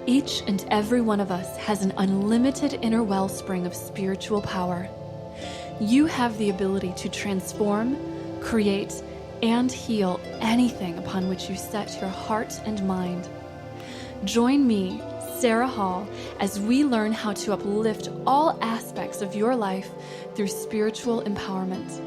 Each and every one of us has an unlimited inner wellspring of spiritual power. You have the ability to transform, create, and heal anything upon which you set your heart and mind. Join me, Sarah Hall, as we learn how to uplift all aspects of your life through spiritual empowerment.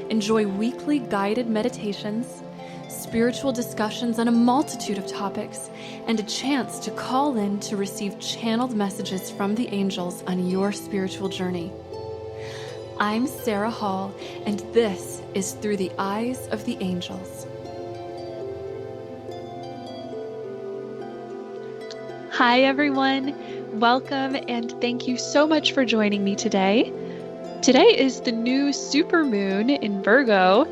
Enjoy weekly guided meditations, spiritual discussions on a multitude of topics, and a chance to call in to receive channeled messages from the angels on your spiritual journey. I'm Sarah Hall, and this is Through the Eyes of the Angels. Hi, everyone. Welcome, and thank you so much for joining me today. Today is the new supermoon in Virgo,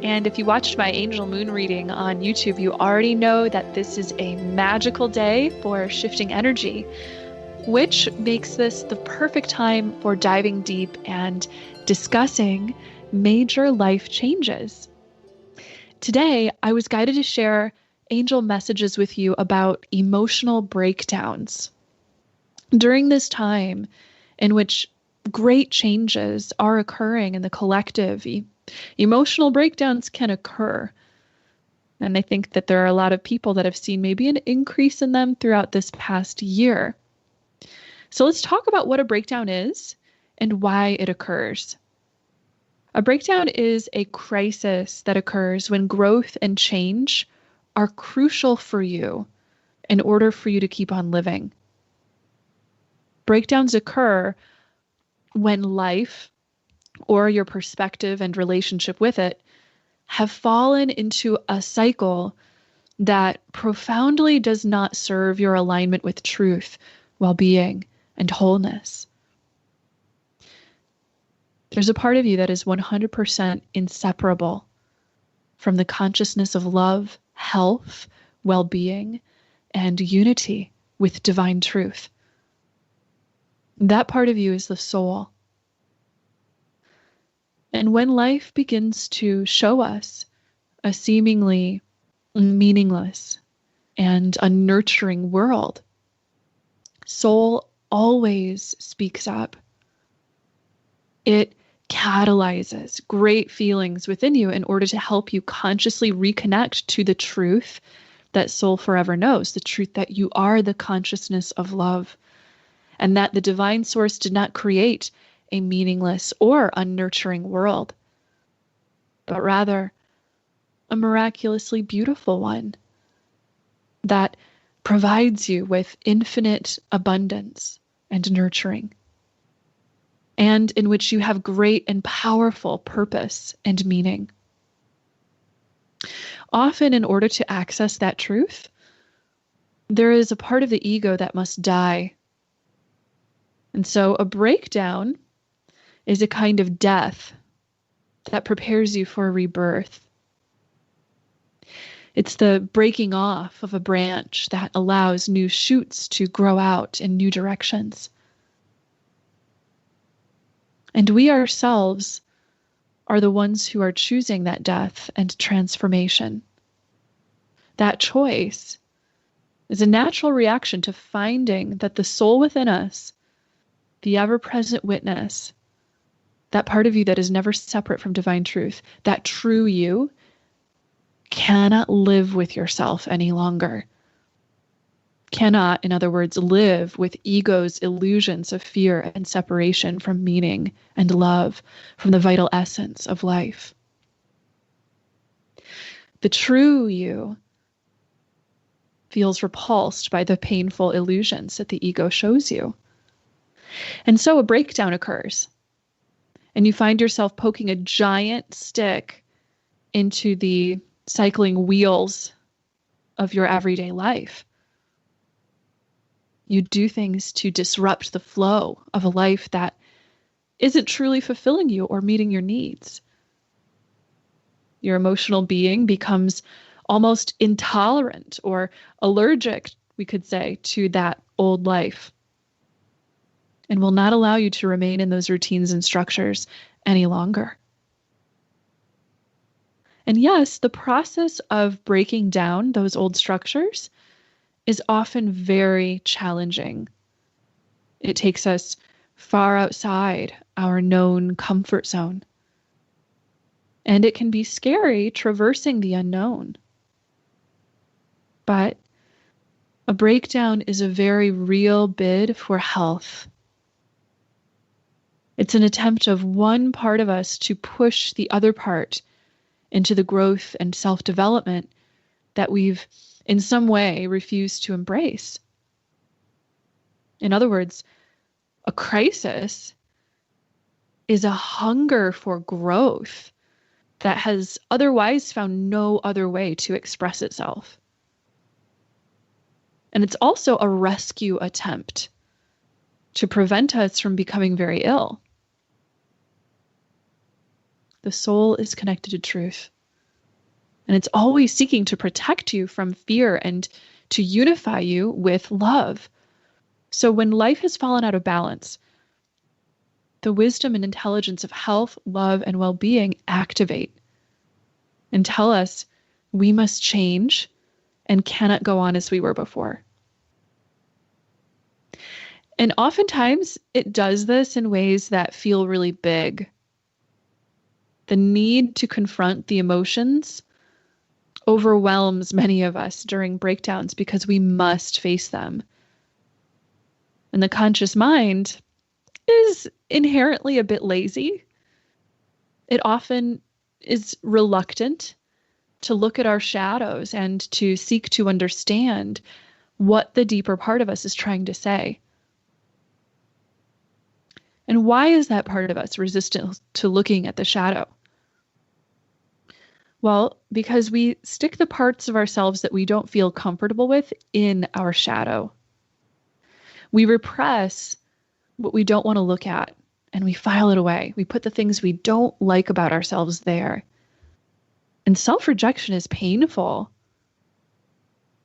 and if you watched my angel moon reading on YouTube, you already know that this is a magical day for shifting energy, which makes this the perfect time for diving deep and discussing major life changes. Today, I was guided to share angel messages with you about emotional breakdowns. During this time in which great changes are occurring in the collective, emotional breakdowns can occur. And I think that there are a lot of people that have seen maybe an increase in them throughout this past year. So let's talk about what a breakdown is and why it occurs. A breakdown is a crisis that occurs when growth and change are crucial for you in order for you to keep on living. Breakdowns occur when life or your perspective and relationship with it have fallen into a cycle that profoundly does not serve your alignment with truth, well-being, and wholeness. There's a part of you that is 100% inseparable from the consciousness of love, health, well-being, and unity with divine truth. That part of you is the soul. And when life begins to show us a seemingly meaningless and unnurturing world, soul always speaks up. It catalyzes great feelings within you in order to help you consciously reconnect to the truth that soul forever knows, the truth that you are the consciousness of love, and that the divine source did not create a meaningless or unnurturing world, but rather a miraculously beautiful one that provides you with infinite abundance and nurturing, and in which you have great and powerful purpose and meaning. Often, in order to access that truth, there is a part of the ego that must die. And so a breakdown is a kind of death that prepares you for a rebirth. It's the breaking off of a branch that allows new shoots to grow out in new directions. And we ourselves are the ones who are choosing that death and transformation. That choice is a natural reaction to finding that the soul within us, the ever-present witness, that part of you that is never separate from divine truth, that true you, cannot live with yourself any longer. Cannot, in other words, live with ego's illusions of fear and separation from meaning and love, from the vital essence of life. The true you feels repulsed by the painful illusions that the ego shows you. And so a breakdown occurs, and you find yourself poking a giant stick into the cycling wheels of your everyday life. You do things to disrupt the flow of a life that isn't truly fulfilling you or meeting your needs. Your emotional being becomes almost intolerant or allergic, we could say, to that old life, and will not allow you to remain in those routines and structures any longer. And yes, the process of breaking down those old structures is often very challenging. It takes us far outside our known comfort zone. And it can be scary traversing the unknown. But a breakdown is a very real bid for health. It's an attempt of one part of us to push the other part into the growth and self-development that we've in some way refused to embrace. In other words, a crisis is a hunger for growth that has otherwise found no other way to express itself. And it's also a rescue attempt to prevent us from becoming very ill. The soul is connected to truth, and it's always seeking to protect you from fear and to unify you with love. So when life has fallen out of balance, the wisdom and intelligence of health, love, and well-being activate and tell us we must change and cannot go on as we were before. And oftentimes it does this in ways that feel really big. The need to confront the emotions overwhelms many of us during breakdowns because we must face them. And the conscious mind is inherently a bit lazy. It often is reluctant to look at our shadows and to seek to understand what the deeper part of us is trying to say. And why is that part of us resistant to looking at the shadow? Well, because we stick the parts of ourselves that we don't feel comfortable with in our shadow. We repress what we don't want to look at, and we file it away. We put the things we don't like about ourselves there. And self-rejection is painful.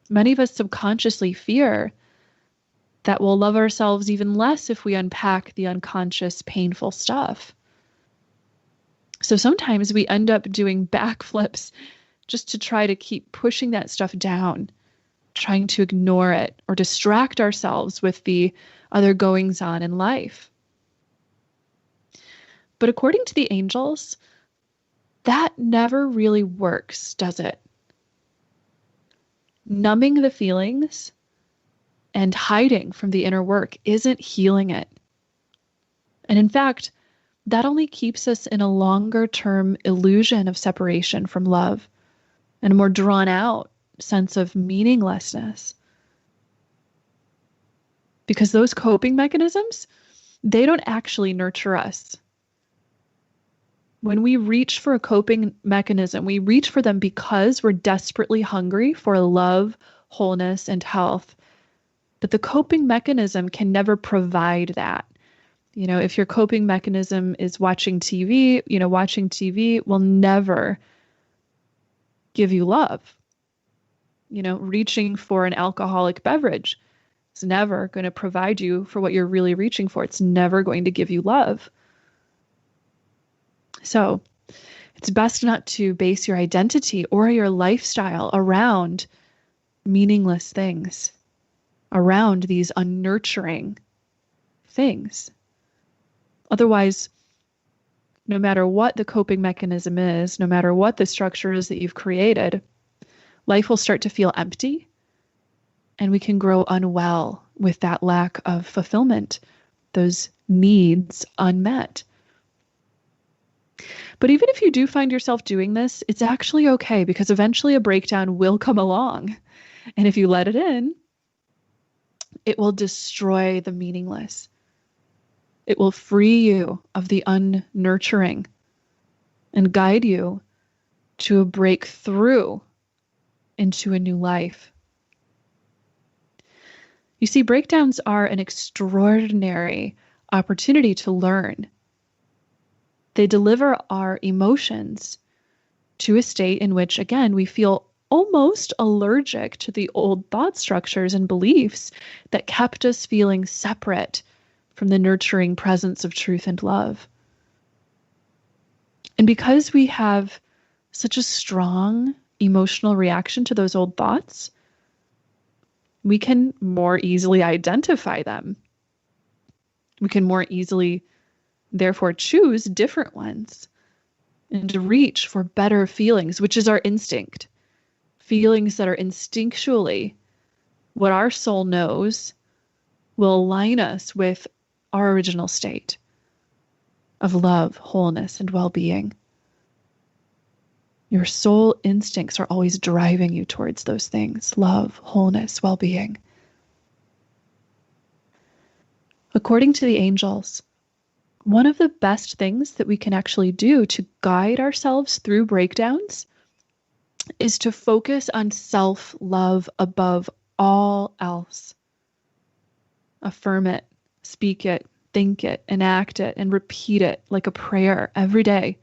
Many of us subconsciously fear that we'll love ourselves even less if we unpack the unconscious, painful stuff. So sometimes we end up doing backflips just to try to keep pushing that stuff down, trying to ignore it or distract ourselves with the other goings on in life. But according to the angels, that never really works, does it? Numbing the feelings and hiding from the inner work isn't healing it. And in fact, that only keeps us in a longer-term illusion of separation from love and a more drawn-out sense of meaninglessness. Because those coping mechanisms, they don't actually nurture us. When we reach for a coping mechanism, we reach for them because we're desperately hungry for love, wholeness, and health. But the coping mechanism can never provide that. You know, if your coping mechanism is watching TV, watching TV will never give you love. Reaching for an alcoholic beverage is never going to provide you for what you're really reaching for. It's never going to give you love. So it's best not to base your identity or your lifestyle around meaningless things, around these unnurturing things. Otherwise, no matter what the coping mechanism is, no matter what the structure is that you've created, life will start to feel empty, and we can grow unwell with that lack of fulfillment, those needs unmet. But even if you do find yourself doing this, it's actually okay, because eventually a breakdown will come along. And if you let it in, it will destroy the meaningless. It will free you of the unnurturing and guide you to a breakthrough into a new life. You see, breakdowns are an extraordinary opportunity to learn. They deliver our emotions to a state in which, again, we feel almost allergic to the old thought structures and beliefs that kept us feeling separate from the nurturing presence of truth and love. And because we have such a strong emotional reaction to those old thoughts, we can more easily identify them. We can more easily, therefore, choose different ones and reach for better feelings, which is our instinct. Feelings that are instinctually what our soul knows will align us with our original state of love, wholeness, and well-being. Your soul instincts are always driving you towards those things: love, wholeness, well-being. According to the angels, one of the best things that we can actually do to guide ourselves through breakdowns is to focus on self-love above all else. Affirm it, speak it, think it, enact it, and repeat it like a prayer every day,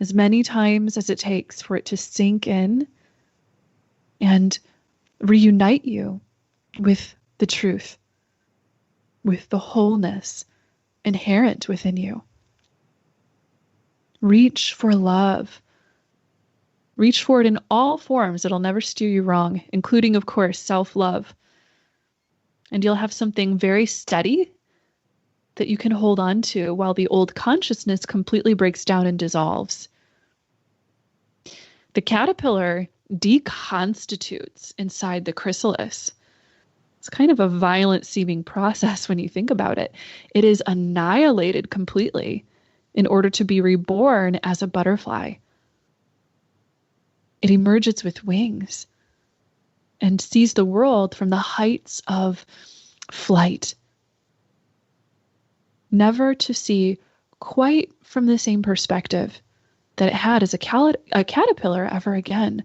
as many times as it takes for it to sink in and reunite you with the truth, with the wholeness inherent within you. Reach for love. Reach for it in all forms. It'll never steer you wrong, including, of course, self-love. And you'll have something very steady that you can hold on to while the old consciousness completely breaks down and dissolves. The caterpillar deconstitutes inside the chrysalis. It's kind of a violent seeming process when you think about it. It is annihilated completely in order to be reborn as a butterfly. It emerges with wings and sees the world from the heights of flight, never to see quite from the same perspective that it had as a caterpillar ever again.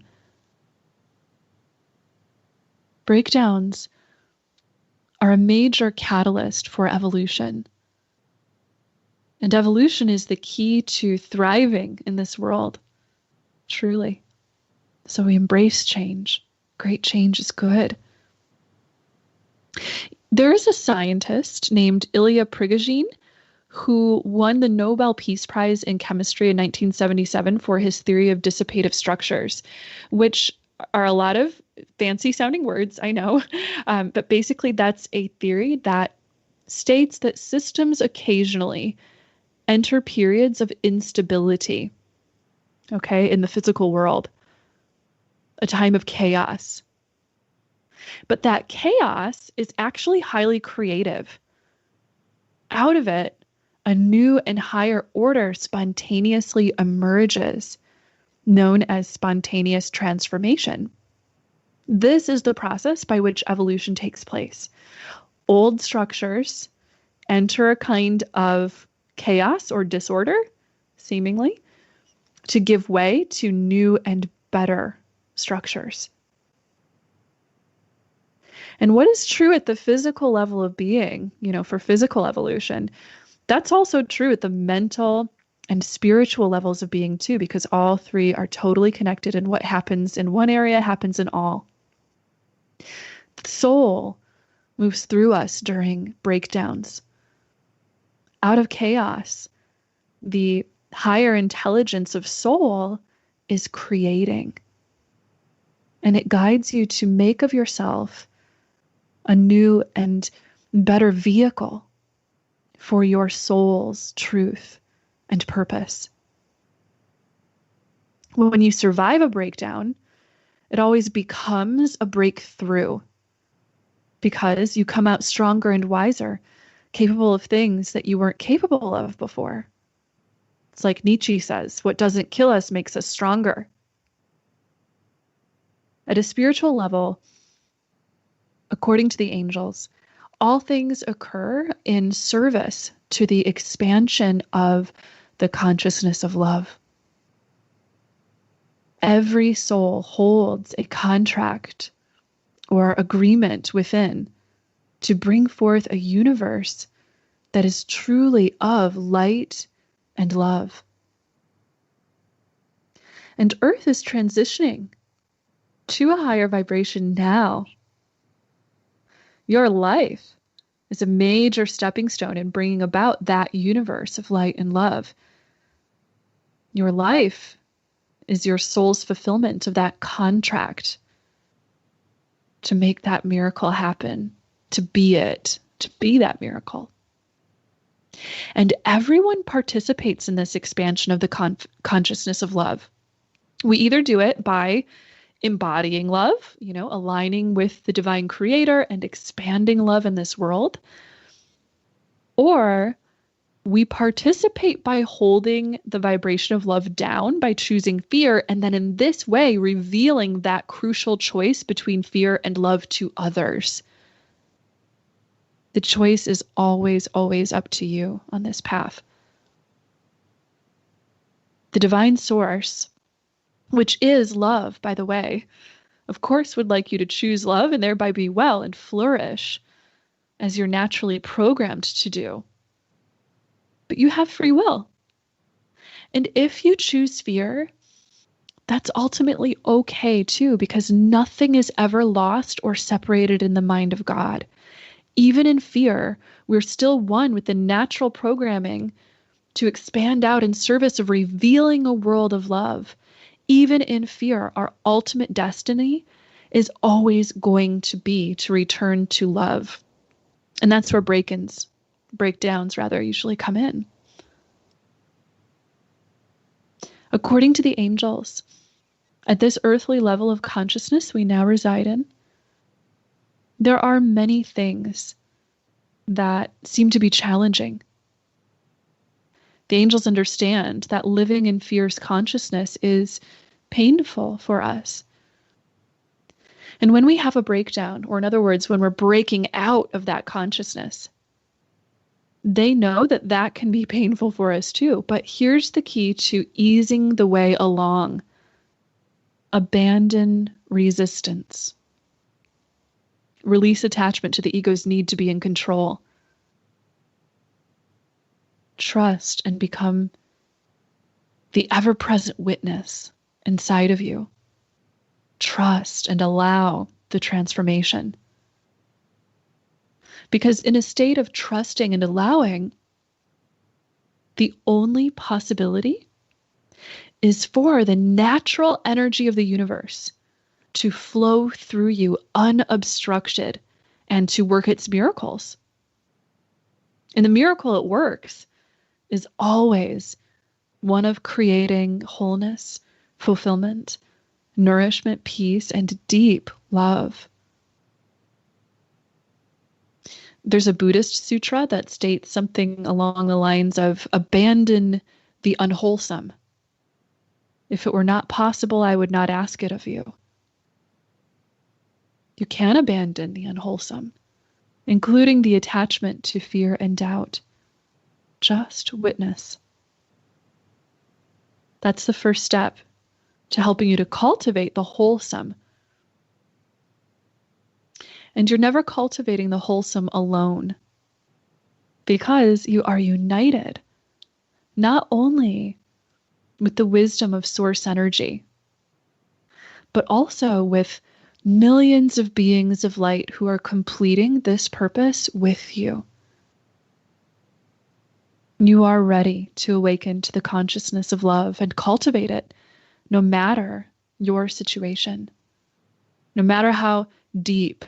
Breakdowns are a major catalyst for evolution. And evolution is the key to thriving in this world, truly. So we embrace change. Great change is good. There is a scientist named Ilya Prigogine who won the Nobel Peace Prize in Chemistry in 1977 for his theory of dissipative structures, which are a lot of fancy sounding words, I know. But basically that's a theory that states that systems occasionally enter periods of instability, okay, in the physical world, a time of chaos. But that chaos is actually highly creative. Out of it, a new and higher order spontaneously emerges, known as spontaneous transformation. This is the process by which evolution takes place. Old structures enter a kind of chaos or disorder, seemingly, to give way to new and better structures. And what is true at the physical level of being, for physical evolution, that's also true at the mental and spiritual levels of being too, because all three are totally connected, and what happens in one area happens in all. The soul moves through us during breakdowns. Out of chaos, the higher intelligence of soul is creating. And it guides you to make of yourself a new and better vehicle for your soul's truth and purpose. When you survive a breakdown, it always becomes a breakthrough because you come out stronger and wiser, capable of things that you weren't capable of before. It's like Nietzsche says, what doesn't kill us makes us stronger. At a spiritual level, according to the angels, all things occur in service to the expansion of the consciousness of love. Every soul holds a contract or agreement within to bring forth a universe that is truly of light and love. And Earth is transitioning to a higher vibration now. Your life is a major stepping stone in bringing about that universe of light and love. Your life is your soul's fulfillment of that contract to make that miracle happen, to be it, to be that miracle. And everyone participates in this expansion of the consciousness of love. We either do it by embodying love, aligning with the divine creator and expanding love in this world, or we participate by holding the vibration of love down by choosing fear, and then in this way revealing that crucial choice between fear and love to others. The choice is always, always up to you on this path. The divine source, which is love, by the way, of course would like you to choose love and thereby be well and flourish as you're naturally programmed to do. But you have free will. And if you choose fear, that's ultimately okay too, because nothing is ever lost or separated in the mind of God. Even in fear, we're still one with the natural programming to expand out in service of revealing a world of love. Even in fear, our ultimate destiny is always going to be to return to love. And that's where breakdowns usually come in. According to the angels, at this earthly level of consciousness we now reside in, there are many things that seem to be challenging. The angels understand that living in fear's consciousness is painful for us. And when we have a breakdown, or in other words, when we're breaking out of that consciousness, they know that that can be painful for us too. But here's the key to easing the way along. Abandon resistance. Release attachment to the ego's need to be in control. Trust and become the ever-present witness inside of you. Trust and allow the transformation. Because in a state of trusting and allowing, the only possibility is for the natural energy of the universe to flow through you unobstructed and to work its miracles. And the miracle it works is always one of creating wholeness, fulfillment, nourishment, peace, and deep love. There's a Buddhist sutra that states something along the lines of, abandon the unwholesome. If it were not possible, I would not ask it of you. You can abandon the unwholesome, including the attachment to fear and doubt. Just witness. That's the first step to helping you to cultivate the wholesome. And you're never cultivating the wholesome alone, because you are united not only with the wisdom of source energy, but also with millions of beings of light who are completing this purpose with you. You are ready to awaken to the consciousness of love and cultivate it, no matter your situation, no matter how deep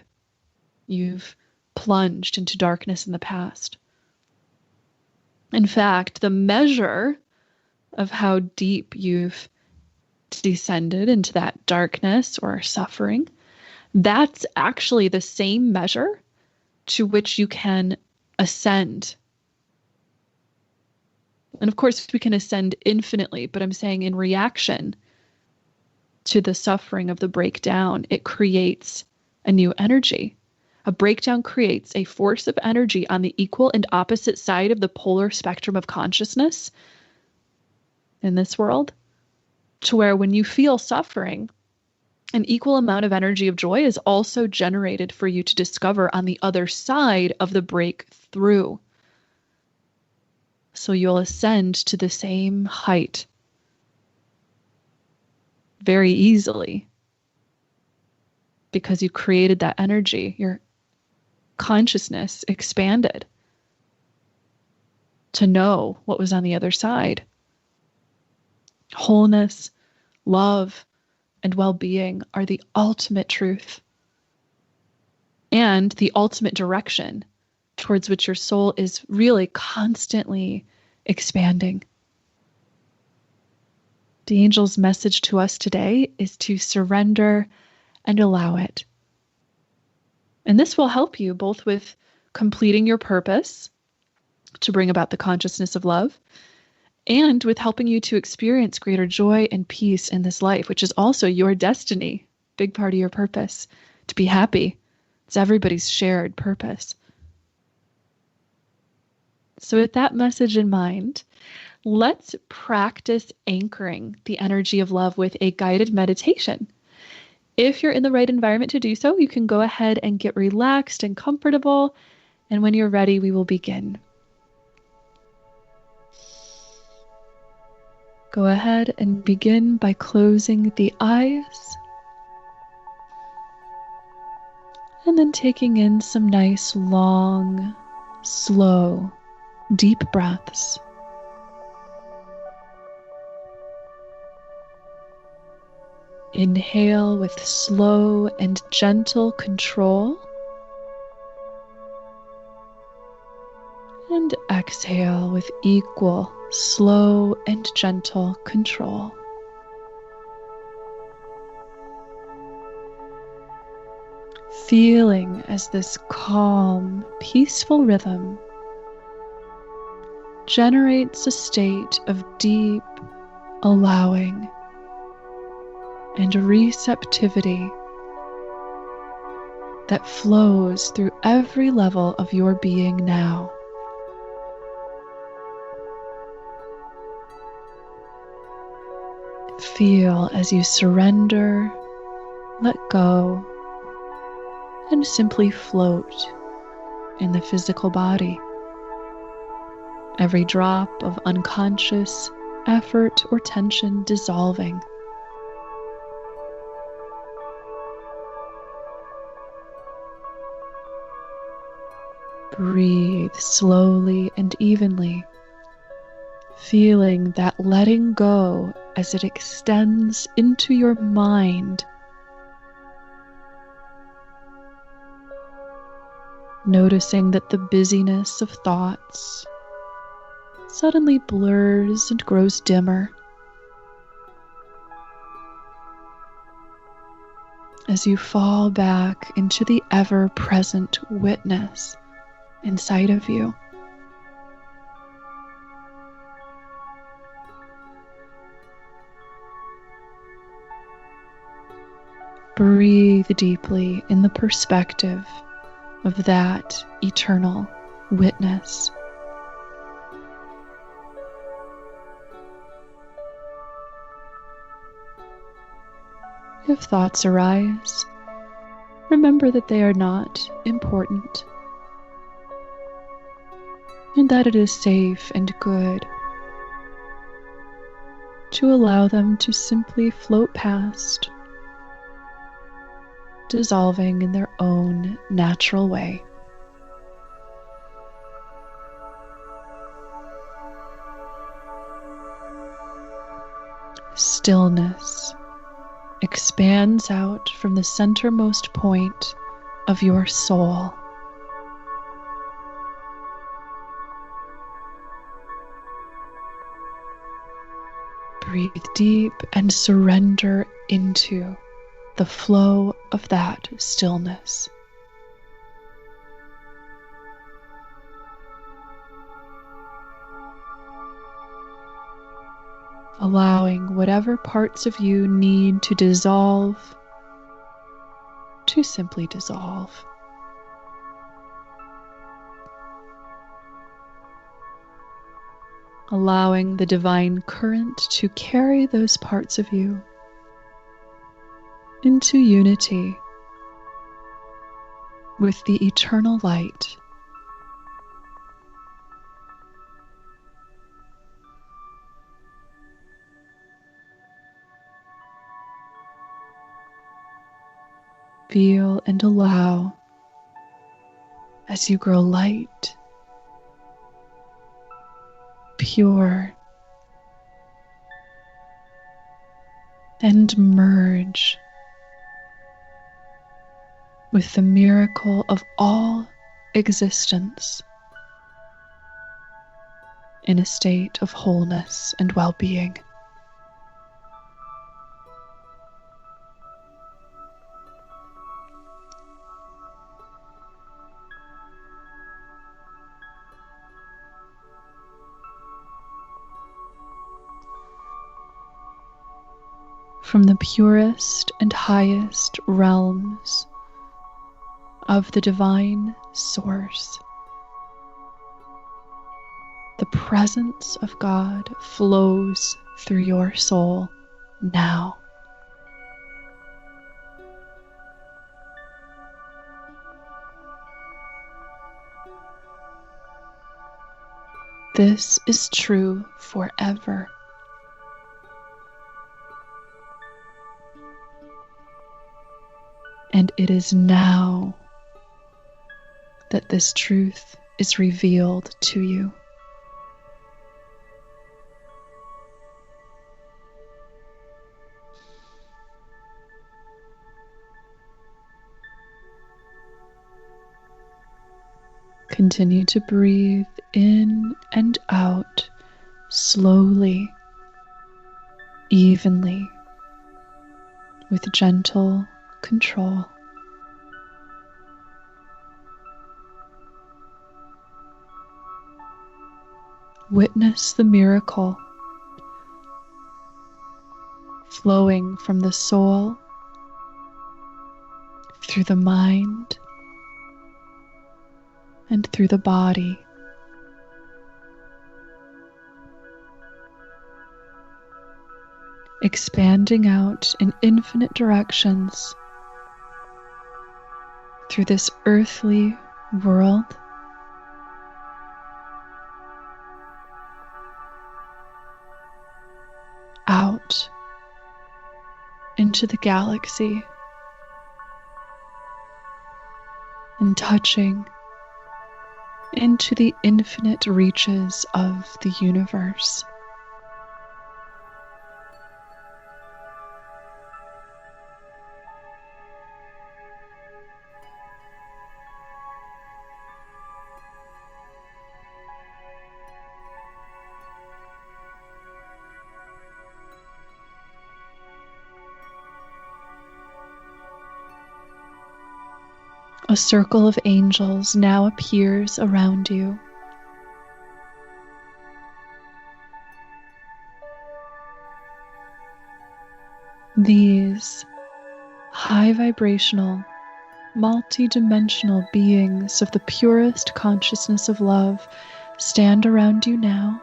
you've plunged into darkness in the past. In fact, the measure of how deep you've descended into that darkness or suffering, that's actually the same measure to which you can ascend. And of course, we can ascend infinitely, but I'm saying in reaction to the suffering of the breakdown, it creates a new energy. A breakdown creates a force of energy on the equal and opposite side of the polar spectrum of consciousness in this world, to where when you feel suffering, an equal amount of energy of joy is also generated for you to discover on the other side of the breakthrough. So you'll ascend to the same height very easily because you created that energy. Your consciousness expanded to know what was on the other side. Wholeness, love, and well-being are the ultimate truth. and the ultimate direction towards which your soul is really constantly expanding. The angel's message to us today is to surrender and allow it. And this will help you both with completing your purpose to bring about the consciousness of love, and with helping you to experience greater joy and peace in this life, which is also your destiny, big part of your purpose, to be happy. It's everybody's shared purpose. So with that message in mind, let's practice anchoring the energy of love with a guided meditation. If you're in the right environment to do so, you can go ahead and get relaxed and comfortable. And when you're ready, we will begin. Go ahead and begin by closing the eyes and then taking in some nice, long, slow, deep breaths. Inhale with slow and gentle control, and exhale with equal, slow and gentle control. Feeling as this calm, peaceful rhythm generates a state of deep allowing and receptivity that flows through every level of your being now. Feel as you surrender, let go, and simply float in the physical body. Every drop of unconscious effort or tension dissolving. Breathe slowly and evenly, feeling that letting go as it extends into your mind. Noticing that the busyness of thoughts suddenly blurs and grows dimmer as you fall back into the ever-present witness inside of you. Breathe deeply in the perspective of that eternal witness. If thoughts arise, remember that they are not important, and that it is safe and good to allow them to simply float past, dissolving in their own natural way. Stillness expands out from the centermost point of your soul. Breathe deep and surrender into the flow of that stillness. Allowing whatever parts of you need to dissolve to simply dissolve. Allowing the divine current to carry those parts of you into unity with the eternal light. Feel and allow as you grow light, pure, and merge with the miracle of all existence in a state of wholeness and well-being. From the purest and highest realms of the divine source, the presence of God flows through your soul now. This is true forever. And it is now that this truth is revealed to you. Continue to breathe in and out slowly, evenly, with gentle control. Witness the miracle flowing from the soul through the mind and through the body. Expanding out in infinite directions through this earthly world, out into the galaxy, and touching into the infinite reaches of the universe. A circle of angels now appears around you. These high vibrational, multi-dimensional beings of the purest consciousness of love stand around you now,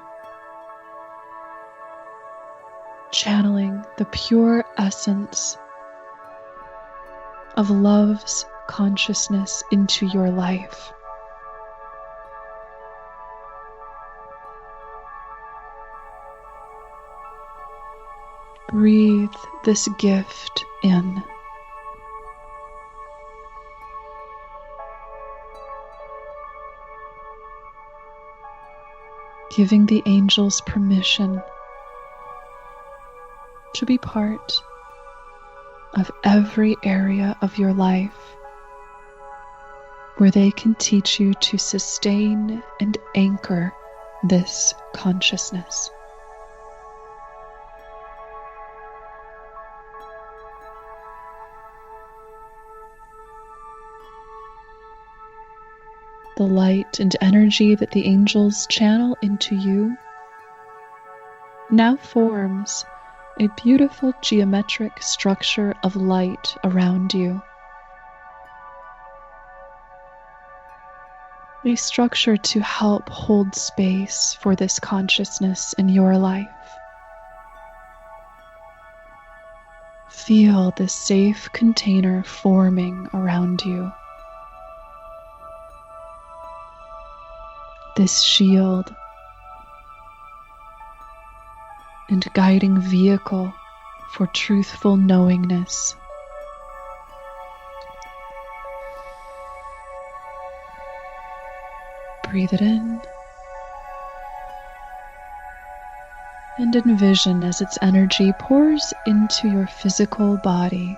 channeling the pure essence of love's consciousness into your life. Breathe this gift in. Giving the angels permission to be part of every area of your life where they can teach you to sustain and anchor this consciousness. The light and energy that the angels channel into you now forms a beautiful geometric structure of light around you. A structure to help hold space for this consciousness in your life. Feel this safe container forming around you. This shield and guiding vehicle for truthful knowingness. Breathe it in and envision as its energy pours into your physical body.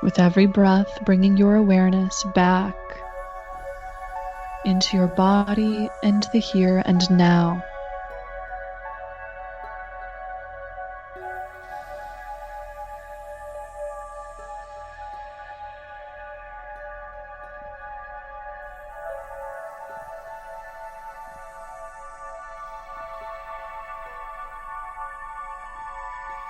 With every breath, bringing your awareness back into your body and the here and now.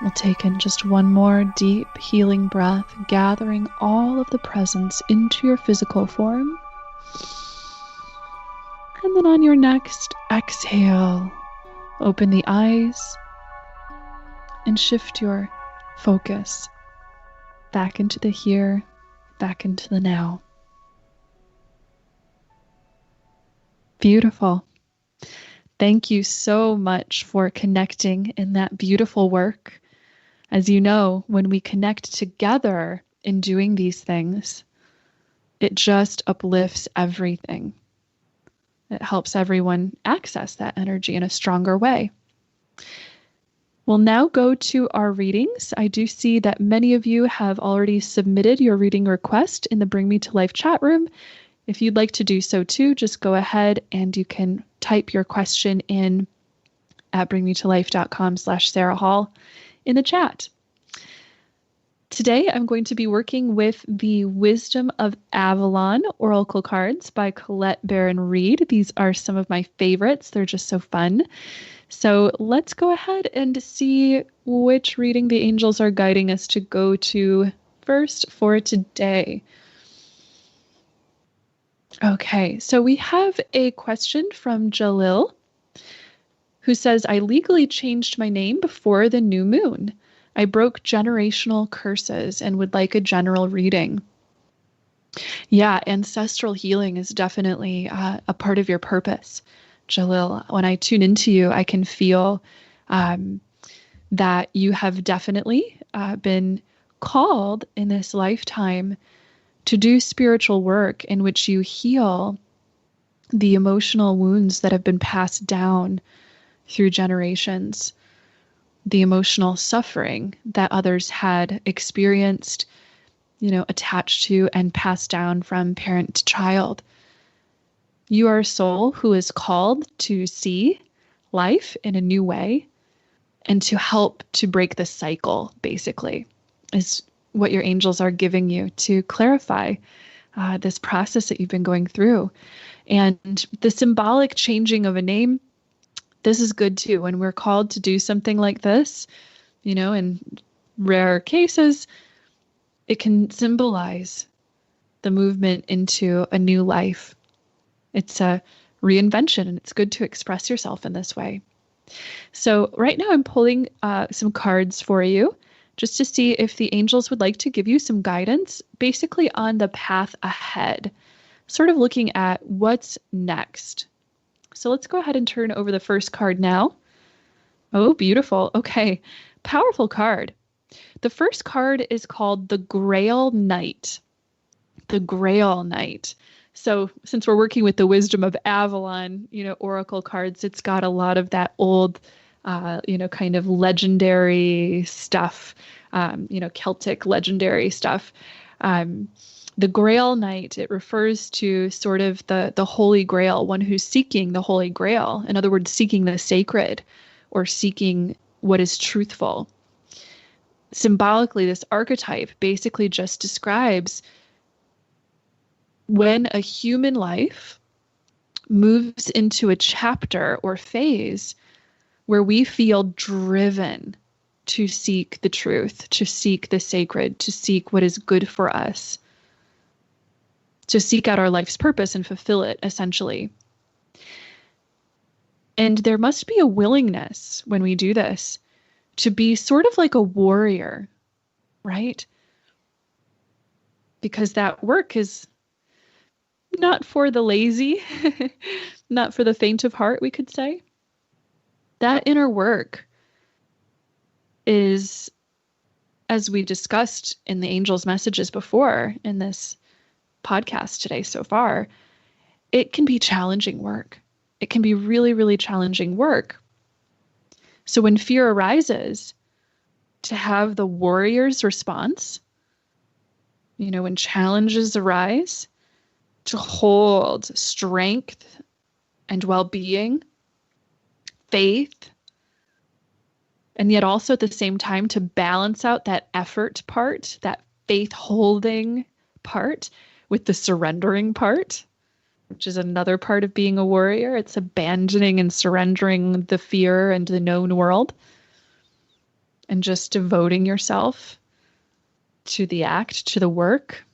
We'll take in just one more deep healing breath, gathering all of the presence into your physical form. And then on your next exhale, open the eyes and shift your focus back into the here, back into the now. Beautiful. Thank you so much for connecting in that beautiful work. As you know, when we connect together in doing these things, it just uplifts everything. It helps everyone access that energy in a stronger way. We'll now go to our readings. I do see that many of you have already submitted your reading request in the Bring Me to Life chat room. If you'd like to do so too, just go ahead and you can type your question in at bringmetolife.com/Sarah Hall in the chat. Today, I'm going to be working with the Wisdom of Avalon Oracle cards by Colette Baron Reed. These are some of my favorites. They're just so fun. So let's go ahead and see which reading the angels are guiding us to go to first for today. Okay, so we have a question from Jalil, who says, I legally changed my name before the new moon. I broke generational curses and would like a general reading. Yeah, ancestral healing is definitely a part of your purpose, Jalil. When I tune into you, I can feel that you have definitely been called in this lifetime to do spiritual work in which you heal the emotional wounds that have been passed down through generations, the emotional suffering that others had experienced, attached to and passed down from parent to child. You are a soul who is called to see life in a new way and to help to break the cycle, basically, is what your angels are giving you to clarify this process that you've been going through. And the symbolic changing of a name, this is good too. When we're called to do something like this, in rare cases, it can symbolize the movement into a new life. It's a reinvention, and it's good to express yourself in this way. So right now I'm pulling some cards for you just to see if the angels would like to give you some guidance, basically on the path ahead, sort of looking at what's next. So let's go ahead and turn over the first card now. Oh, beautiful. Okay. Powerful card. The first card is called the Grail Night. The Grail Night. So since we're working with the Wisdom of Avalon, oracle cards, it's got a lot of that old, kind of legendary stuff, Celtic legendary stuff. The Grail Night, it refers to sort of the Holy Grail, one who's seeking the Holy Grail. In other words, seeking the sacred or seeking what is truthful. Symbolically, this archetype basically just describes when a human life moves into a chapter or phase where we feel driven to seek the truth, to seek the sacred, to seek what is good for us, to seek out our life's purpose and fulfill it, essentially. And there must be a willingness when we do this to be sort of like a warrior, right? Because that work is not for the lazy, not for the faint of heart, we could say. That inner work is, as we discussed in the angels' messages before in this podcast today so far, it can be challenging work. It can be really, really challenging work. So when fear arises, to have the warrior's response when challenges arise, to hold strength and well-being, faith, and yet also at the same time to balance out that effort part, that faith-holding part with the surrendering part, which is another part of being a warrior. It's abandoning and surrendering the fear and the known world and just devoting yourself to the act, to the work.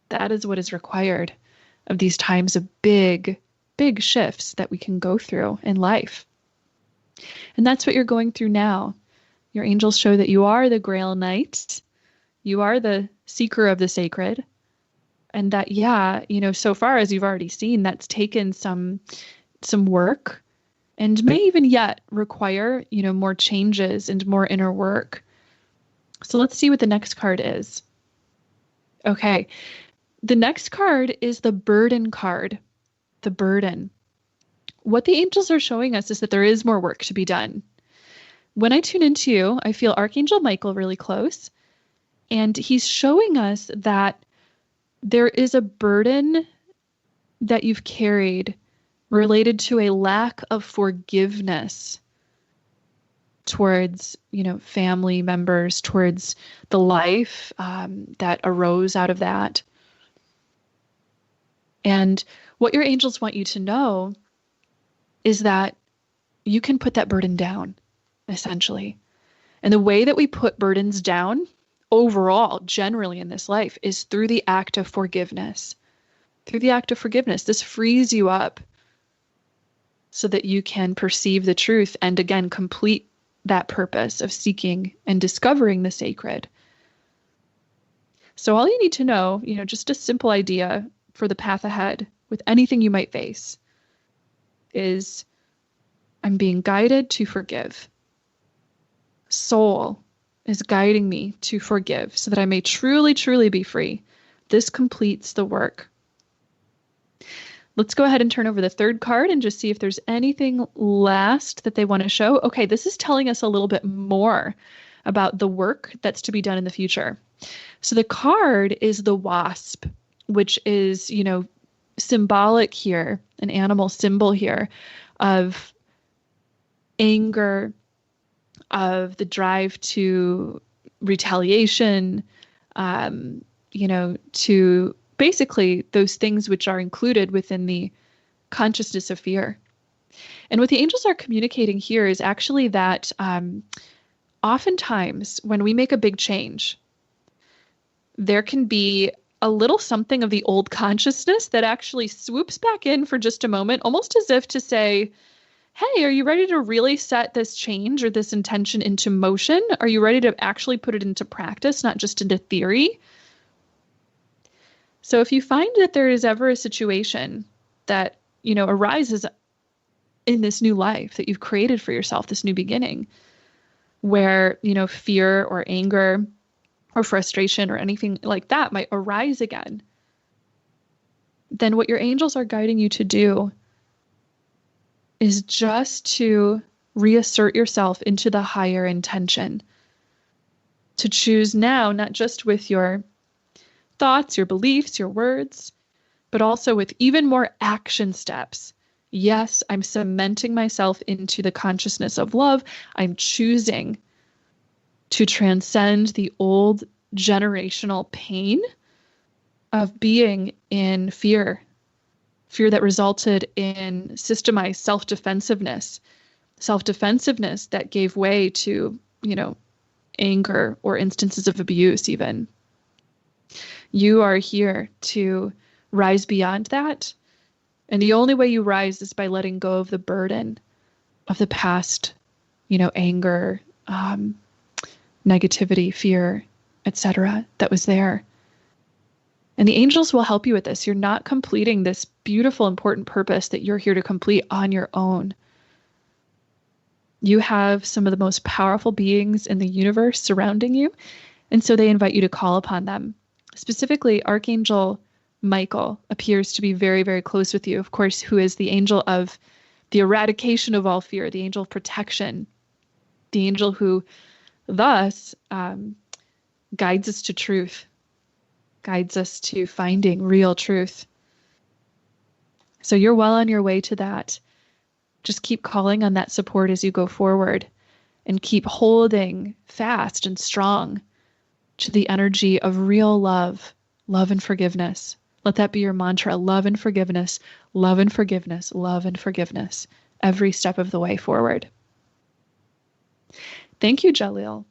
That is what is required of these times of big, big shifts that we can go through in life. And that's what you're going through now. Your angels show that you are the Grail Night. You are the seeker of the sacred. And that, so far as you've already seen, that's taken some work and may even yet require, more changes and more inner work. So let's see what the next card is. Okay. The next card is the burden card. The burden. What the angels are showing us is that there is more work to be done. When I tune into you, I feel Archangel Michael really close. And he's showing us that there is a burden that you've carried related to a lack of forgiveness towards, family members, towards the life that arose out of that. And what your angels want you to know is that you can put that burden down, essentially. And the way that we put burdens down overall, generally in this life, is through the act of forgiveness. Through the act of forgiveness, this frees you up so that you can perceive the truth and again complete that purpose of seeking and discovering the sacred. So all you need to know, just a simple idea for the path ahead with anything you might face is I'm being guided to forgive. Soul is guiding me to forgive so that I may truly, truly be free. This completes the work. Let's go ahead and turn over the third card and just see if there's anything last that they want to show. Okay, this is telling us a little bit more about the work that's to be done in the future. So the card is the wasp, which is, symbolic here, an animal symbol here of anger, of the drive to retaliation, to basically those things which are included within the consciousness of fear. And what the angels are communicating here is actually that oftentimes when we make a big change, there can be a little something of the old consciousness that actually swoops back in for just a moment, almost as if to say, hey, are you ready to really set this change or this intention into motion? Are you ready to actually put it into practice, not just into theory? So if you find that there is ever a situation that, arises in this new life that you've created for yourself, this new beginning, where, fear or anger or frustration or anything like that might arise again, then what your angels are guiding you to do is just to reassert yourself into the higher intention. To choose now, not just with your thoughts, your beliefs, your words, but also with even more action steps. Yes, I'm cementing myself into the consciousness of love. I'm choosing to transcend the old generational pain of being in fear that resulted in systemized self-defensiveness that gave way to, anger or instances of abuse even. You are here to rise beyond that. And the only way you rise is by letting go of the burden of the past, anger, negativity, fear, etc. that was there. And the angels will help you with this. You're not completing this beautiful, important purpose that you're here to complete on your own. You have some of the most powerful beings in the universe surrounding you. And so they invite you to call upon them. Specifically, Archangel Michael appears to be very, very close with you, of course, who is the angel of the eradication of all fear, the angel of protection, the angel who thus guides us to truth, guides us to finding real truth. So you're well on your way to that. Just keep calling on that support as you go forward, and keep holding fast and strong to the energy of real love, love and forgiveness. Let that be your mantra: love and forgiveness, love and forgiveness, love and forgiveness, every step of the way forward. Thank you, Jalil.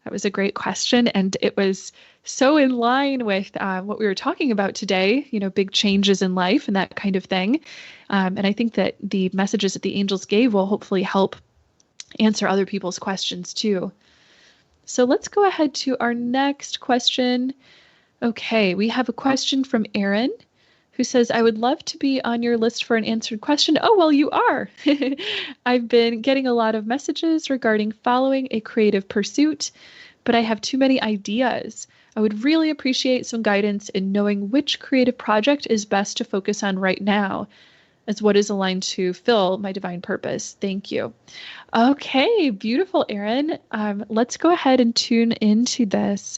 That was a great question, and it was so in line with what we were talking about today, big changes in life and that kind of thing. And I think that the messages that the angels gave will hopefully help answer other people's questions too. So let's go ahead to our next question. Okay, we have a question from Erin, who says, I would love to be on your list for an answered question. Oh, well, you are. I've been getting a lot of messages regarding following a creative pursuit, but I have too many ideas. I would really appreciate some guidance in knowing which creative project is best to focus on right now, as what is aligned to fill my divine purpose. Thank you. Okay, beautiful, Erin. Let's go ahead and tune into this.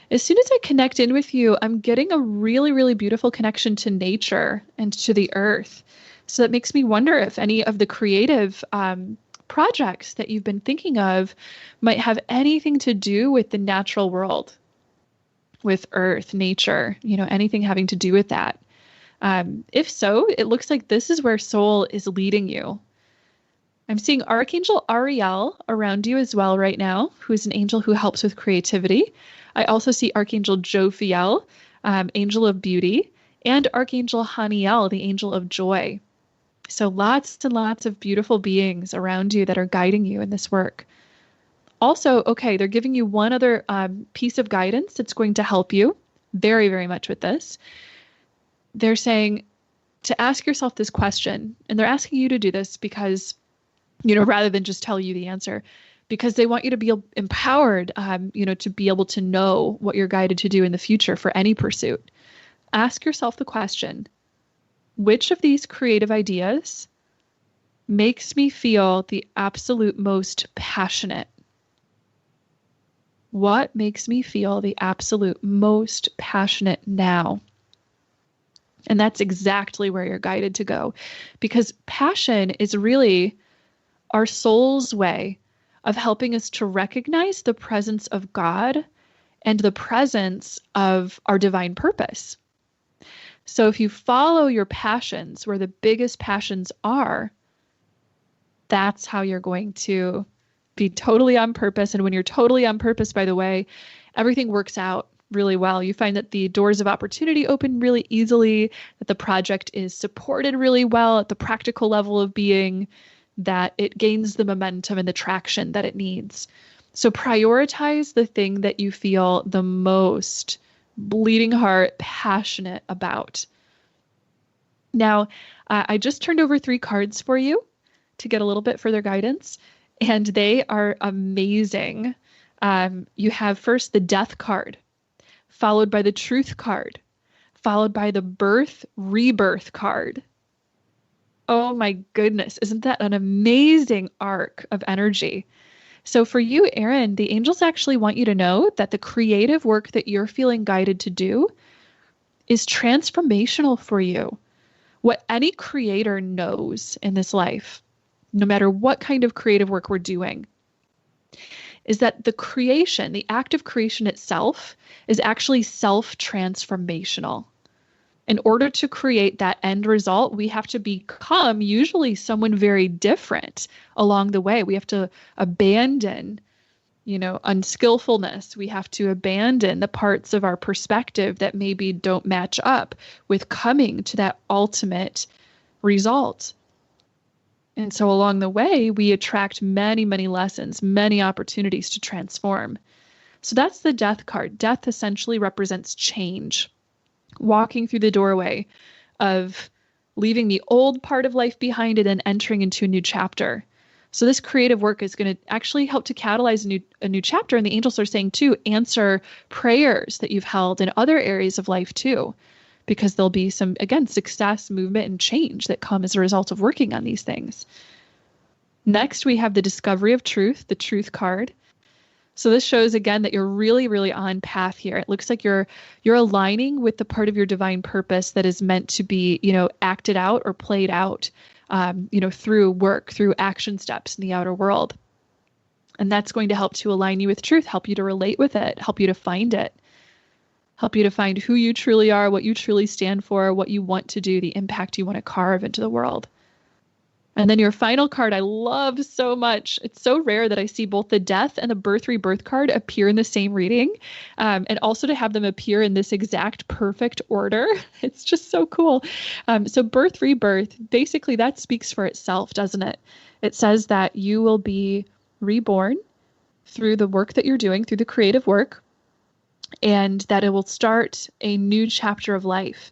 As soon as I connect in with you, I'm getting a really, really beautiful connection to nature and to the earth. So that makes me wonder if any of the creative projects that you've been thinking of might have anything to do with the natural world, with earth, nature, anything having to do with that. If so, it looks like this is where soul is leading you. I'm seeing Archangel Ariel around you as well right now, who is an angel who helps with creativity. I also see Archangel Jophiel, angel of beauty, and Archangel Haniel, the angel of joy. So lots and lots of beautiful beings around you that are guiding you in this work. Also, okay, they're giving you one other piece of guidance that's going to help you very, very much with this. They're saying to ask yourself this question, and they're asking you to do this because, rather than just tell you the answer, because they want you to be empowered, to be able to know what you're guided to do in the future for any pursuit. Ask yourself the question, which of these creative ideas makes me feel the absolute most passionate? What makes me feel the absolute most passionate now? And that's exactly where you're guided to go, because passion is really our soul's way of helping us to recognize the presence of God and the presence of our divine purpose. So if you follow your passions, where the biggest passions are, that's how you're going to be totally on purpose. And when you're totally on purpose, by the way, everything works out really well. You find that the doors of opportunity open really easily, that the project is supported really well at the practical level of being, that it gains the momentum and the traction that it needs. So prioritize the thing that you feel the most bleeding heart passionate about. Now, I just turned over 3 cards for you to get a little bit further guidance, and they are amazing. You have first the Death card, followed by the Truth card, followed by the Rebirth card. Oh my goodness, isn't that an amazing arc of energy? So for you, Erin, the angels actually want you to know that the creative work that you're feeling guided to do is transformational for you. What any creator knows in this life, no matter what kind of creative work we're doing, is that the creation, the act of creation itself, is actually self-transformational. In order to create that end result, we have to become usually someone very different along the way. We have to abandon, unskillfulness. We have to abandon the parts of our perspective that maybe don't match up with coming to that ultimate result. And so along the way, we attract many, many lessons, many opportunities to transform. So that's the Death card. Death essentially represents change. Walking through the doorway of leaving the old part of life behind and then entering into a new chapter. So this creative work is going to actually help to catalyze a new chapter. And the angels are saying too, answer prayers that you've held in other areas of life too, because there'll be some, again, success, movement, and change that come as a result of working on these things. Next, we have the Discovery of Truth, the Truth card, So this shows again that you're really, really on path here. It looks like you're aligning with the part of your divine purpose that is meant to be, acted out or played out, through work, through action steps in the outer world. And that's going to help to align you with truth, help you to relate with it, help you to find it, help you to find who you truly are, what you truly stand for, what you want to do, the impact you want to carve into the world. And then your final card, I love so much. It's so rare that I see both the death and the birth rebirth card appear in the same reading, and also to have them appear in this exact perfect order. It's just so cool. So birth rebirth, basically that speaks for itself, doesn't it? It says that you will be reborn through the work that you're doing, through the creative work, and that it will start a new chapter of life.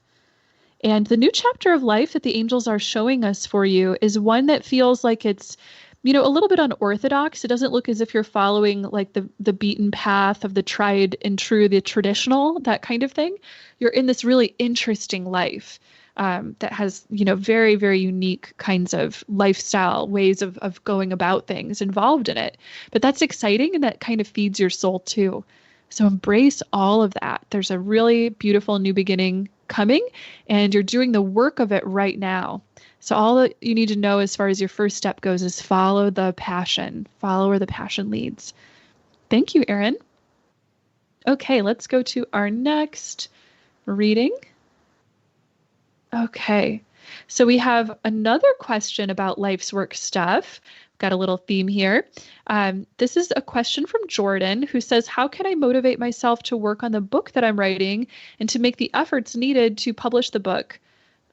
And the new chapter of life that the angels are showing us for you is one that feels like it's, a little bit unorthodox. It doesn't look as if you're following like the beaten path of the tried and true, the traditional, that kind of thing. You're in this really interesting life that has, very, very unique kinds of lifestyle ways of going about things involved in it. But that's exciting, and that kind of feeds your soul too. So embrace all of that. There's a really beautiful new beginning coming, and you're doing the work of it right now. So all that you need to know as far as your first step goes is follow the passion, follow where the passion leads. Thank you, Erin. Okay, let's go to our next reading. Okay, so we have another question about life's work stuff. Got a little theme here. This is a question from Jordan, who says, how can I motivate myself to work on the book that I'm writing and to make the efforts needed to publish the book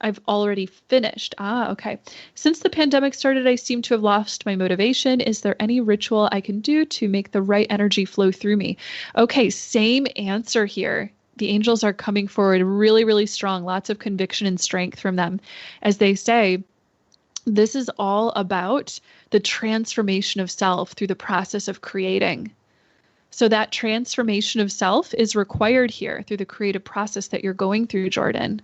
I've already finished? Okay. Since the pandemic started, I seem to have lost my motivation. Is there any ritual I can do to make the right energy flow through me? Okay, same answer here. The angels are coming forward really, really strong, lots of conviction and strength from them as they say, this is all about the transformation of self through the process of creating. So that transformation of self is required here through the creative process that you're going through, Jordan.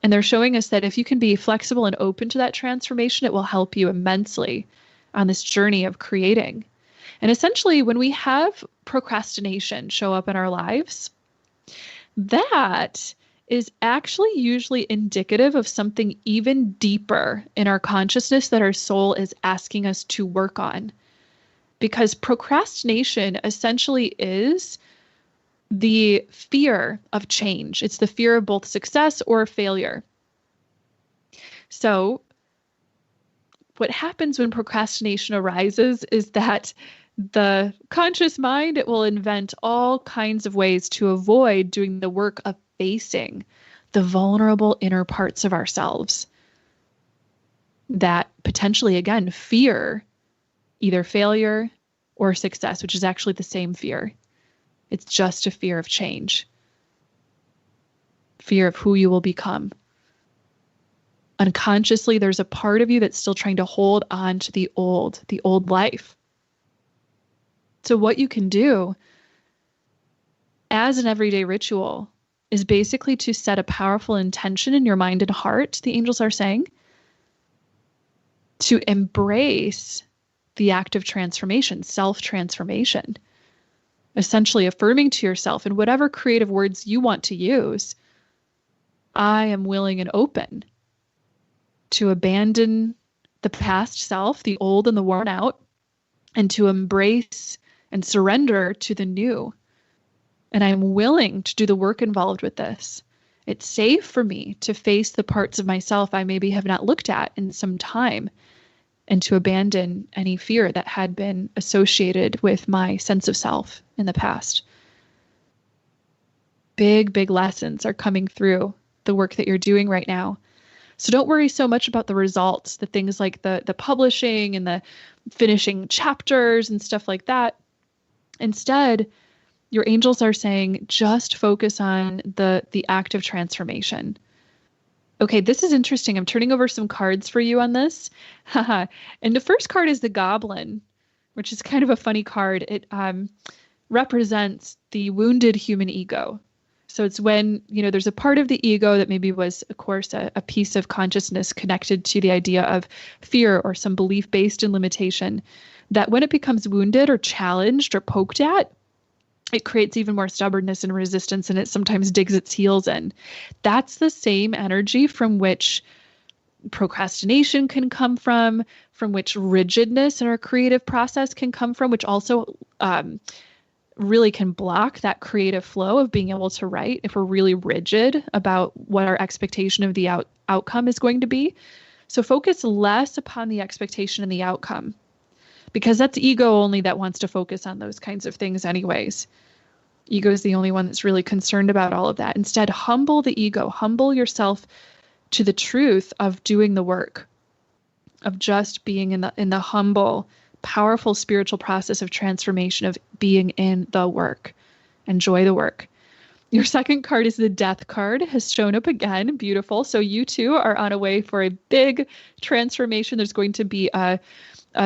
And they're showing us that if you can be flexible and open to that transformation, it will help you immensely on this journey of creating. And essentially, when we have procrastination show up in our lives, that is actually usually indicative of something even deeper in our consciousness that our soul is asking us to work on. Because procrastination essentially is the fear of change. It's the fear of both success or failure. So what happens when procrastination arises is that the conscious mind, it will invent all kinds of ways to avoid doing the work of facing the vulnerable inner parts of ourselves that potentially, again, fear either failure or success, which is actually the same fear. It's just a fear of change, fear of who you will become. Unconsciously, there's a part of you that's still trying to hold on to the old life. So what you can do as an everyday ritual is basically to set a powerful intention in your mind and heart, the angels are saying, to embrace the act of transformation, self-transformation, essentially affirming to yourself in whatever creative words you want to use, I am willing and open to abandon the past self, the old and the worn out, and to embrace and surrender to the new. And I'm willing to do the work involved with this. It's safe for me to face the parts of myself I maybe have not looked at in some time, and to abandon any fear that had been associated with my sense of self in the past. Big, big lessons are coming through the work that you're doing right now. So don't worry so much about the results, the things like the publishing and the finishing chapters and stuff like that. Instead, your angels are saying, just focus on the act of transformation. Okay, this is interesting. I'm turning over some cards for you on this. And the first card is the Goblin, which is kind of a funny card. It represents the wounded human ego. So it's when, there's a part of the ego that maybe was, of course, a piece of consciousness connected to the idea of fear or some belief based in limitation, that when it becomes wounded or challenged or poked at, it creates even more stubbornness and resistance, and it sometimes digs its heels in. That's the same energy from which procrastination can come from which rigidness in our creative process can come from, which also really can block that creative flow of being able to write if we're really rigid about what our expectation of the outcome is going to be. So focus less upon the expectation and the outcome, because that's ego only that wants to focus on those kinds of things anyways. Ego is the only one that's really concerned about all of that. Instead, humble the ego, humble yourself to the truth of doing the work, of just being in the humble, powerful spiritual process of transformation, of being in the work. Enjoy the work. Your second card is the Death card, has shown up again. Beautiful. So you too are on a way for a big transformation. There's going to be a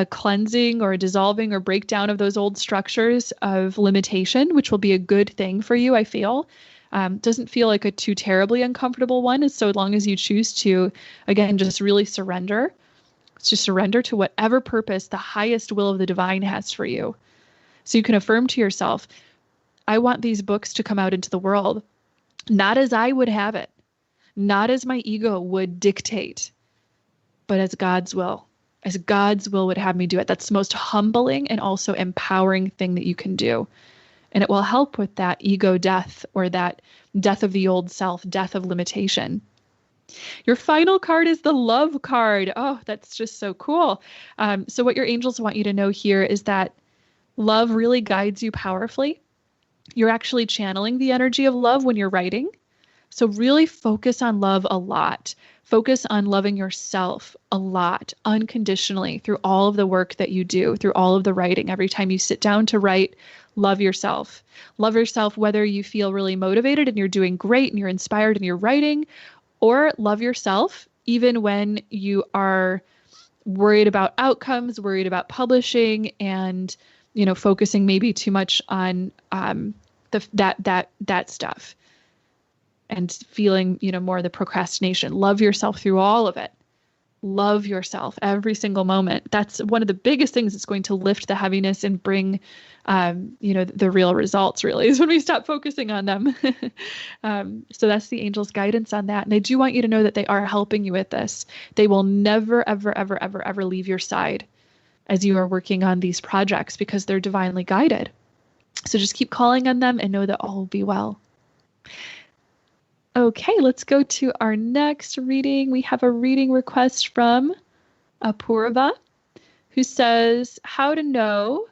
cleansing or a dissolving or breakdown of those old structures of limitation, which will be a good thing for you, I feel. Doesn't feel like a too terribly uncomfortable one, so long as you choose to, again, just really surrender. Just surrender to whatever purpose the highest will of the divine has for you. So you can affirm to yourself, I want these books to come out into the world, not as I would have it, not as my ego would dictate, but as God's will. As God's will would have me do it. That's the most humbling and also empowering thing that you can do. And it will help with that ego death, or that death of the old self, death of limitation. Your final card is the Love card. Oh, that's just so cool. So what your angels want you to know here is that love really guides you powerfully. You're actually channeling the energy of love when you're writing. So really focus on love a lot. Focus on loving yourself a lot, unconditionally, through all of the work that you do, through all of the writing. Every time you sit down to write, love yourself. Love yourself whether you feel really motivated and you're doing great and you're inspired and you're writing, or love yourself even when you are worried about outcomes, worried about publishing, and focusing maybe too much on that stuff. And feeling, more the procrastination. Love yourself through all of it. Love yourself every single moment. That's one of the biggest things that's going to lift the heaviness and bring, the real results, really, is when we stop focusing on them. So that's the angels' guidance on that. And I do want you to know that they are helping you with this. They will never, ever, ever, ever, ever leave your side as you are working on these projects, because they're divinely guided. So just keep calling on them and know that all will be well. Okay, let's go to our next reading. We have a reading request from Apurva, who says, how to know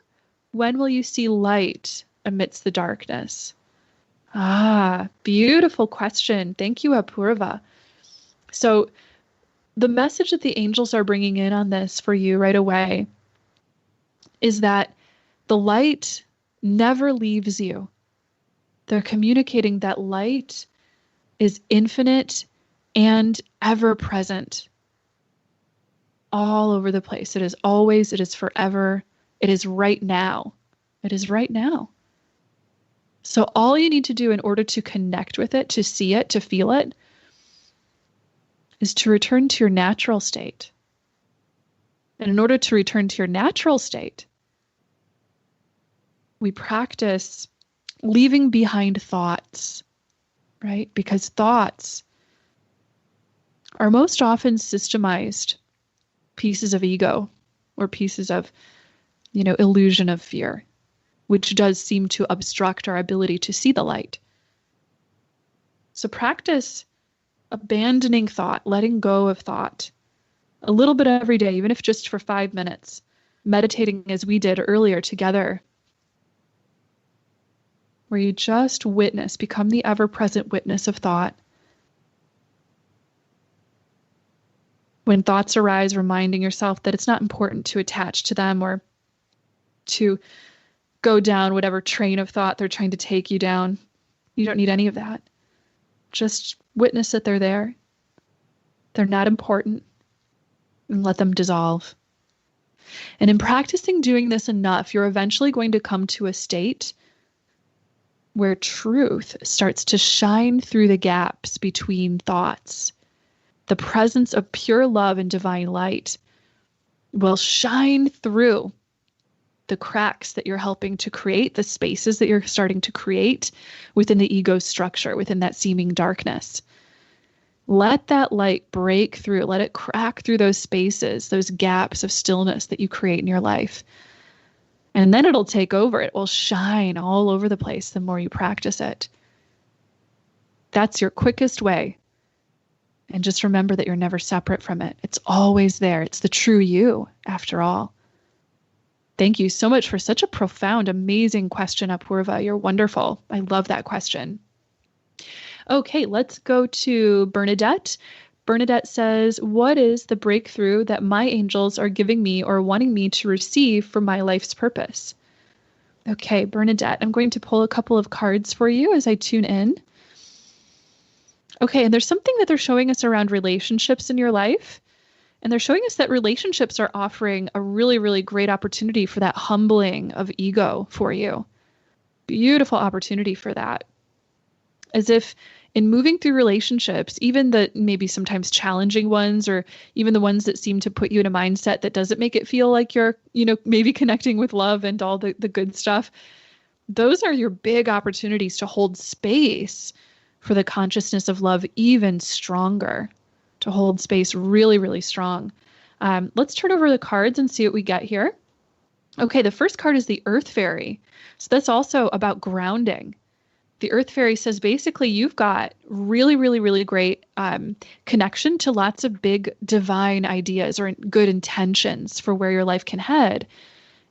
when will you see light amidst the darkness? Ah, beautiful question. Thank you, Apurva. So the message that the angels are bringing in on this for you right away is that the light never leaves you. They're communicating that light is infinite and ever present, all over the place. It is always, it is forever, it is right now. It is right now. So all you need to do in order to connect with it, to see it, to feel it, is to return to your natural state. And in order to return to your natural state, we practice leaving behind thoughts. Right? Because thoughts are most often systemized pieces of ego, or pieces of, illusion of fear, which does seem to obstruct our ability to see the light. So practice abandoning thought, letting go of thought a little bit every day, even if just for 5 minutes, meditating as we did earlier together, where you just witness, become the ever-present witness of thought. When thoughts arise, reminding yourself that it's not important to attach to them or to go down whatever train of thought they're trying to take you down. You don't need any of that. Just witness that they're there. They're not important, and let them dissolve. And in practicing doing this enough, you're eventually going to come to a state where truth starts to shine through the gaps between thoughts. The presence of pure love and divine light will shine through the cracks that you're helping to create, the spaces that you're starting to create within the ego structure, within that seeming darkness. Let that light break through. Let it crack through those spaces, those gaps of stillness that you create in your life. And then it'll take over. It will shine all over the place the more you practice it. That's your quickest way. And just remember that you're never separate from it. It's always there. It's the true you, after all. Thank you so much for such a profound, amazing question, Apurva. You're wonderful. I love that question. Okay, let's go to Bernadette. Bernadette says, what is the breakthrough that my angels are giving me or wanting me to receive for my life's purpose? Okay, Bernadette, I'm going to pull a couple of cards for you as I tune in. Okay, and there's something that they're showing us around relationships in your life. And they're showing us that relationships are offering a really, really great opportunity for that humbling of ego for you. Beautiful opportunity for that. As if in moving through relationships, even the maybe sometimes challenging ones, or even the ones that seem to put you in a mindset that doesn't make it feel like you're, maybe connecting with love and all the good stuff, those are your big opportunities to hold space for the consciousness of love even stronger, to hold space really, really strong. Let's turn over the cards and see what we get here. Okay, the first card is the Earth Fairy. So that's also about grounding. The Earth Fairy says basically you've got really, really, really great connection to lots of big divine ideas or good intentions for where your life can head.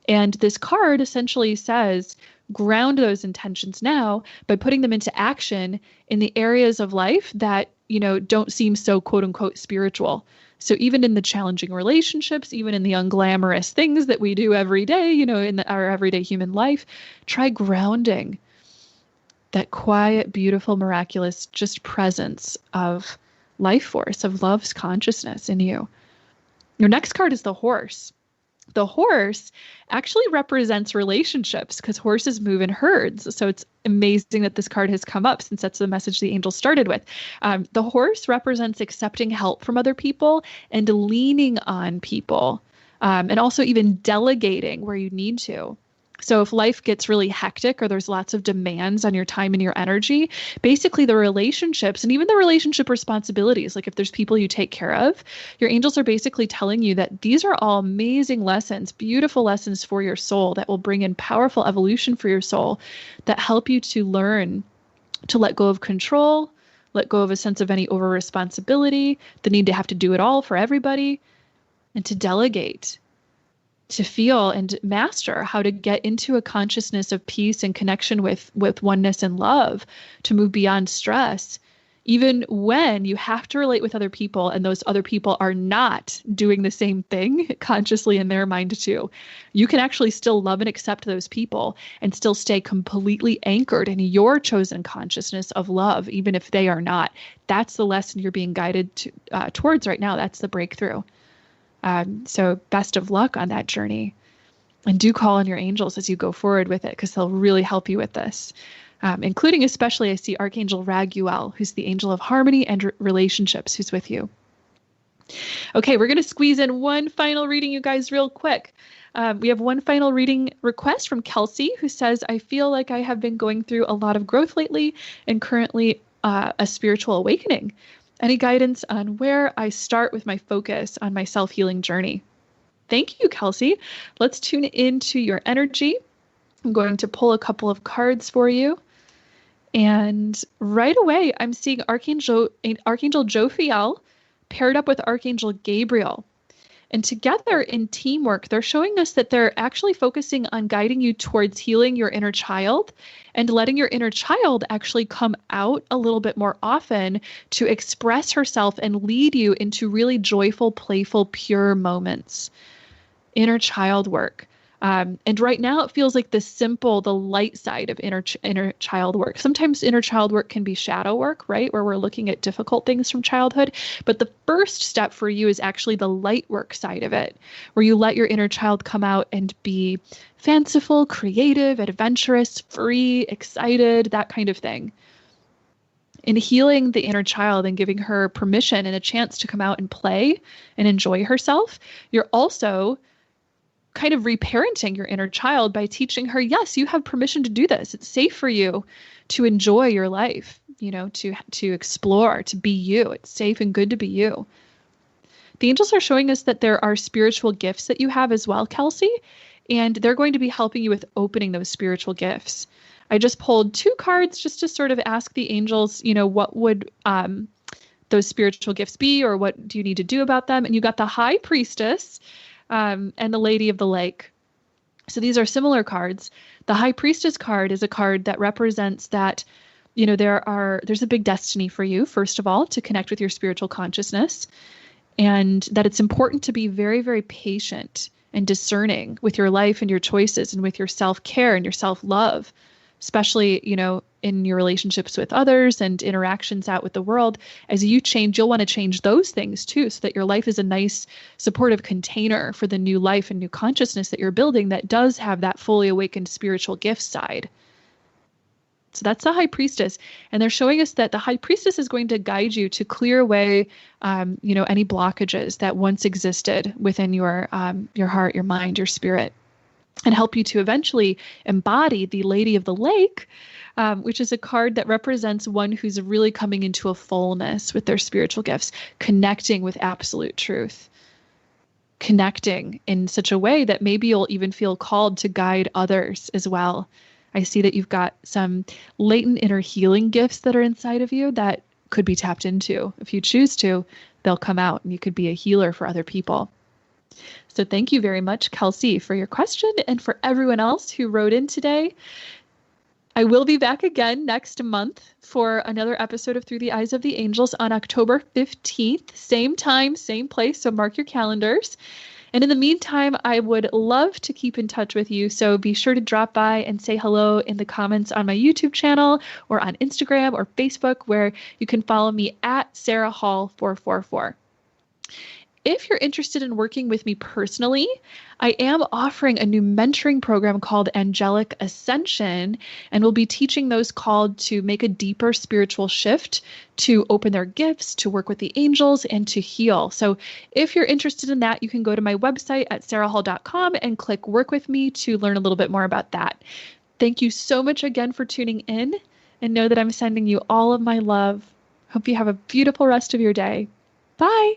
And this card essentially says, ground those intentions now by putting them into action in the areas of life that, don't seem so quote unquote spiritual. So even in the challenging relationships, even in the unglamorous things that we do every day, in our everyday human life, try grounding that quiet, beautiful, miraculous, just presence of life force, of love's consciousness in you. Your next card is the Horse. The horse actually represents relationships because horses move in herds. So it's amazing that this card has come up since that's the message the angel started with. The horse represents accepting help from other people and leaning on people, and also even delegating where you need to. So if life gets really hectic or there's lots of demands on your time and your energy, basically the relationships and even the relationship responsibilities, like if there's people you take care of, your angels are basically telling you that these are all amazing lessons, beautiful lessons for your soul that will bring in powerful evolution for your soul that help you to learn to let go of control, let go of a sense of any over responsibility, the need to have to do it all for everybody, and to delegate, to feel and master how to get into a consciousness of peace and connection with oneness and love, to move beyond stress, even when you have to relate with other people and those other people are not doing the same thing consciously in their mind too. You can actually still love and accept those people and still stay completely anchored in your chosen consciousness of love, even if they are not. That's the lesson you're being guided to, towards right now. That's the breakthrough. So best of luck on that journey, and do call on your angels as you go forward with it, because they'll really help you with this, including especially I see Archangel Raguel, who's the angel of harmony and relationships, who's with you. Okay, we're going to squeeze in one final reading, you guys, real quick. We have one final reading request from Kelsey, who says, I feel like I have been going through a lot of growth lately and currently a spiritual awakening. Any guidance on where I start with my focus on my self-healing journey? Thank you, Kelsey. Let's tune into your energy. I'm going to pull a couple of cards for you. And right away, I'm seeing Archangel Jophiel paired up with Archangel Gabriel. And together in teamwork, they're showing us that they're actually focusing on guiding you towards healing your inner child and letting your inner child actually come out a little bit more often to express herself and lead you into really joyful, playful, pure moments. Inner child work. And right now it feels like the light side of inner child work. Sometimes inner child work can be shadow work, right? Where we're looking at difficult things from childhood. But the first step for you is actually the light work side of it, where you let your inner child come out and be fanciful, creative, adventurous, free, excited, that kind of thing. In healing the inner child and giving her permission and a chance to come out and play and enjoy herself, you're also kind of reparenting your inner child by teaching her, yes, you have permission to do this. It's safe for you to enjoy your life, to explore, to be you. It's safe and good to be you. The angels are showing us that there are spiritual gifts that you have as well, Kelsey, and they're going to be helping you with opening those spiritual gifts. I just pulled 2 cards just to sort of ask the angels, what would those spiritual gifts be, or what do you need to do about them? And you got the High Priestess and the Lady of the Lake. So these are similar cards. The High Priestess card is a card that represents that, there's a big destiny for you, first of all, to connect with your spiritual consciousness, and that it's important to be very, very patient and discerning with your life and your choices and with your self-care and your self-love, especially, in your relationships with others and interactions out with the world. As you change, you'll want to change those things too, so that your life is a nice supportive container for the new life and new consciousness that you're building that does have that fully awakened spiritual gift side. So that's the High Priestess. And they're showing us that the High Priestess is going to guide you to clear away, any blockages that once existed within your heart, your mind, your spirit, and help you to eventually embody the Lady of the Lake, which is a card that represents one who's really coming into a fullness with their spiritual gifts, connecting with absolute truth, connecting in such a way that maybe you'll even feel called to guide others as well. I see that you've got some latent inner healing gifts that are inside of you that could be tapped into. If you choose to, they'll come out and you could be a healer for other people. So thank you very much, Kelsey, for your question, and for everyone else who wrote in today. I will be back again next month for another episode of Through the Eyes of the Angels on October 15th, same time, same place, so mark your calendars. And in the meantime, I would love to keep in touch with you, so be sure to drop by and say hello in the comments on my YouTube channel or on Instagram or Facebook, where you can follow me at Sarah Hall 444. If you're interested in working with me personally, I am offering a new mentoring program called Angelic Ascension, and we'll be teaching those called to make a deeper spiritual shift, to open their gifts, to work with the angels, and to heal. So if you're interested in that, you can go to my website at sarahhall.com and click Work With Me to learn a little bit more about that. Thank you so much again for tuning in, and know that I'm sending you all of my love. Hope you have a beautiful rest of your day. Bye.